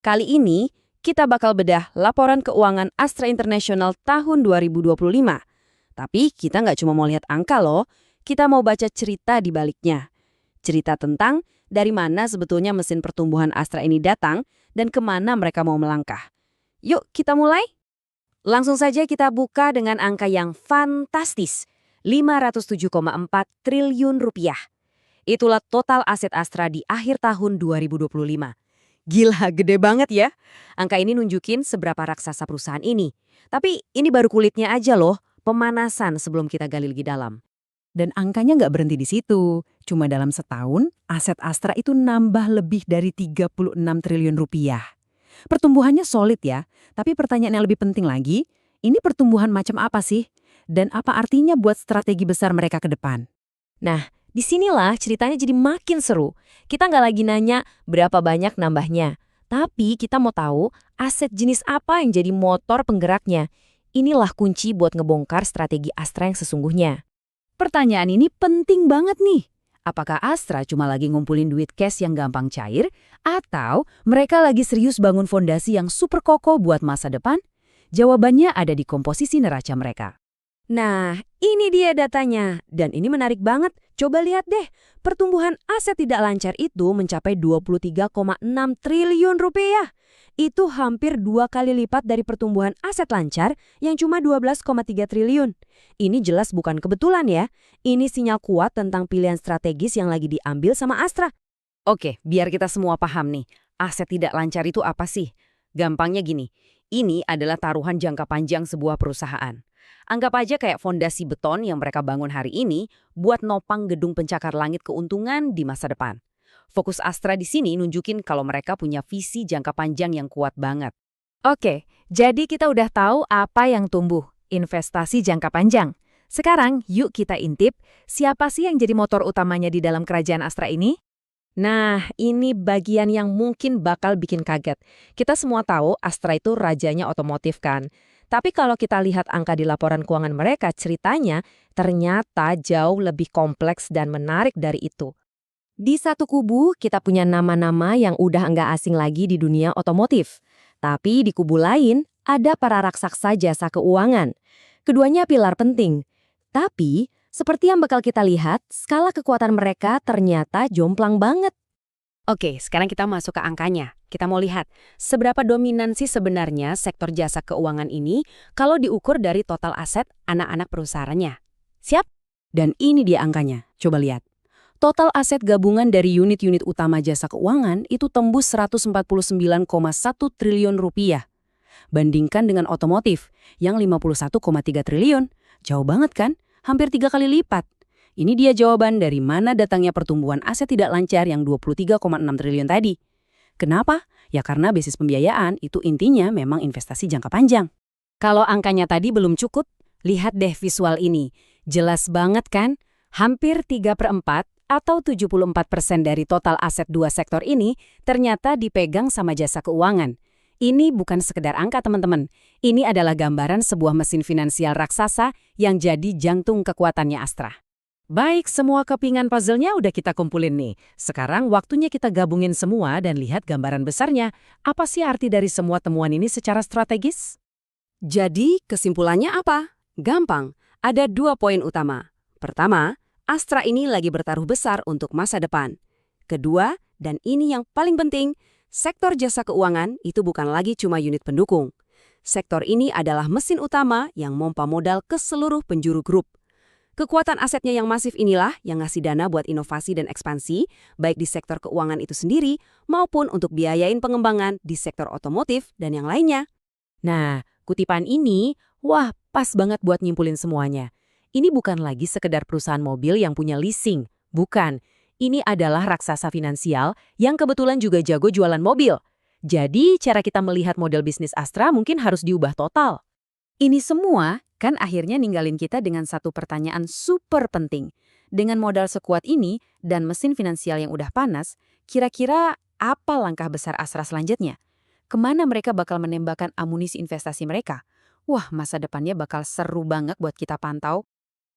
Kali ini, kita bakal bedah laporan keuangan Astra International tahun 2025. Tapi kita nggak cuma mau lihat angka loh, kita mau baca cerita di baliknya. Cerita tentang dari mana sebetulnya mesin pertumbuhan Astra ini datang dan kemana mereka mau melangkah. Yuk kita mulai? Langsung saja kita buka dengan angka yang fantastis, 507,4 triliun rupiah. Itulah total aset Astra di akhir tahun 2025. Gila, gede banget ya. Angka ini nunjukin seberapa raksasa perusahaan ini. Tapi ini baru kulitnya aja loh, pemanasan sebelum kita gali lebih dalam. Dan angkanya nggak berhenti di situ. Cuma dalam setahun, aset Astra itu nambah lebih dari 36 triliun rupiah. Pertumbuhannya solid ya, tapi pertanyaan yang lebih penting lagi, ini pertumbuhan macam apa sih? Dan apa artinya buat strategi besar mereka ke depan? Nah, disinilah ceritanya jadi makin seru. Kita nggak lagi nanya berapa banyak nambahnya. Tapi kita mau tahu aset jenis apa yang jadi motor penggeraknya. Inilah kunci buat ngebongkar strategi Astra yang sesungguhnya. Pertanyaan ini penting banget nih. Apakah Astra cuma lagi ngumpulin duit cash yang gampang cair? Atau mereka lagi serius bangun fondasi yang super kokoh buat masa depan? Jawabannya ada di komposisi neraca mereka. Nah, ini dia datanya. Dan ini menarik banget. Coba lihat deh, pertumbuhan aset tidak lancar itu mencapai 23,6 triliun rupiah. Itu hampir 2 kali lipat dari pertumbuhan aset lancar yang cuma 12,3 triliun. Ini jelas bukan kebetulan ya. Ini sinyal kuat tentang pilihan strategis yang lagi diambil sama Astra. Oke, biar kita semua paham nih, aset tidak lancar itu apa sih? Gampangnya gini, ini adalah taruhan jangka panjang sebuah perusahaan. Anggap aja kayak fondasi beton yang mereka bangun hari ini buat nopang gedung pencakar langit keuntungan di masa depan. Fokus Astra di sini nunjukin kalau mereka punya visi jangka panjang yang kuat banget. Oke, jadi kita udah tahu apa yang tumbuh, investasi jangka panjang. Sekarang yuk kita intip, siapa sih yang jadi motor utamanya di dalam kerajaan Astra ini? Nah, ini bagian yang mungkin bakal bikin kaget. Kita semua tahu Astra itu rajanya otomotif kan. Tapi kalau kita lihat angka di laporan keuangan mereka, ceritanya ternyata jauh lebih kompleks dan menarik dari itu. Di satu kubu, kita punya nama-nama yang udah nggak asing lagi di dunia otomotif. Tapi di kubu lain, ada para raksasa jasa keuangan. Keduanya pilar penting. Tapi, seperti yang bakal kita lihat, skala kekuatan mereka ternyata jomplang banget. Oke, sekarang kita masuk ke angkanya. Kita mau lihat seberapa dominan sih sebenarnya sektor jasa keuangan ini kalau diukur dari total aset anak-anak perusahaannya. Siap? Dan ini dia angkanya. Coba lihat. Total aset gabungan dari unit-unit utama jasa keuangan itu tembus 149,1 triliun rupiah. Bandingkan dengan otomotif yang 51,3 triliun. Jauh banget kan? Hampir 3 kali lipat. Ini dia jawaban dari mana datangnya pertumbuhan aset tidak lancar yang 23,6 triliun tadi. Kenapa? Ya karena basis pembiayaan itu intinya memang investasi jangka panjang. Kalau angkanya tadi belum cukup, lihat deh visual ini. Jelas banget kan? Hampir 3/4 atau 74% dari total aset dua sektor ini ternyata dipegang sama jasa keuangan. Ini bukan sekedar angka teman-teman. Ini adalah gambaran sebuah mesin finansial raksasa yang jadi jantung kekuatannya Astra. Baik, semua kepingan puzzle-nya udah kita kumpulin nih. Sekarang waktunya kita gabungin semua dan lihat gambaran besarnya. Apa sih arti dari semua temuan ini secara strategis? Jadi, kesimpulannya apa? Gampang, ada 2 poin utama. Pertama, Astra ini lagi bertaruh besar untuk masa depan. Kedua, dan ini yang paling penting, sektor jasa keuangan itu bukan lagi cuma unit pendukung. Sektor ini adalah mesin utama yang mompa modal ke seluruh penjuru grup. Kekuatan asetnya yang masif inilah yang ngasih dana buat inovasi dan ekspansi, baik di sektor keuangan itu sendiri maupun untuk biayain pengembangan di sektor otomotif dan yang lainnya. Nah, kutipan ini, wah pas banget buat nyimpulin semuanya. Ini bukan lagi sekedar perusahaan mobil yang punya leasing, bukan. Ini adalah raksasa finansial yang kebetulan juga jago jualan mobil. Jadi, cara kita melihat model bisnis Astra mungkin harus diubah total. Ini semua kan akhirnya ninggalin kita dengan satu pertanyaan super penting. Dengan modal sekuat ini dan mesin finansial yang udah panas, kira-kira apa langkah besar Astra selanjutnya? Kemana mereka bakal menembakkan amunisi investasi mereka? Wah, masa depannya bakal seru banget buat kita pantau.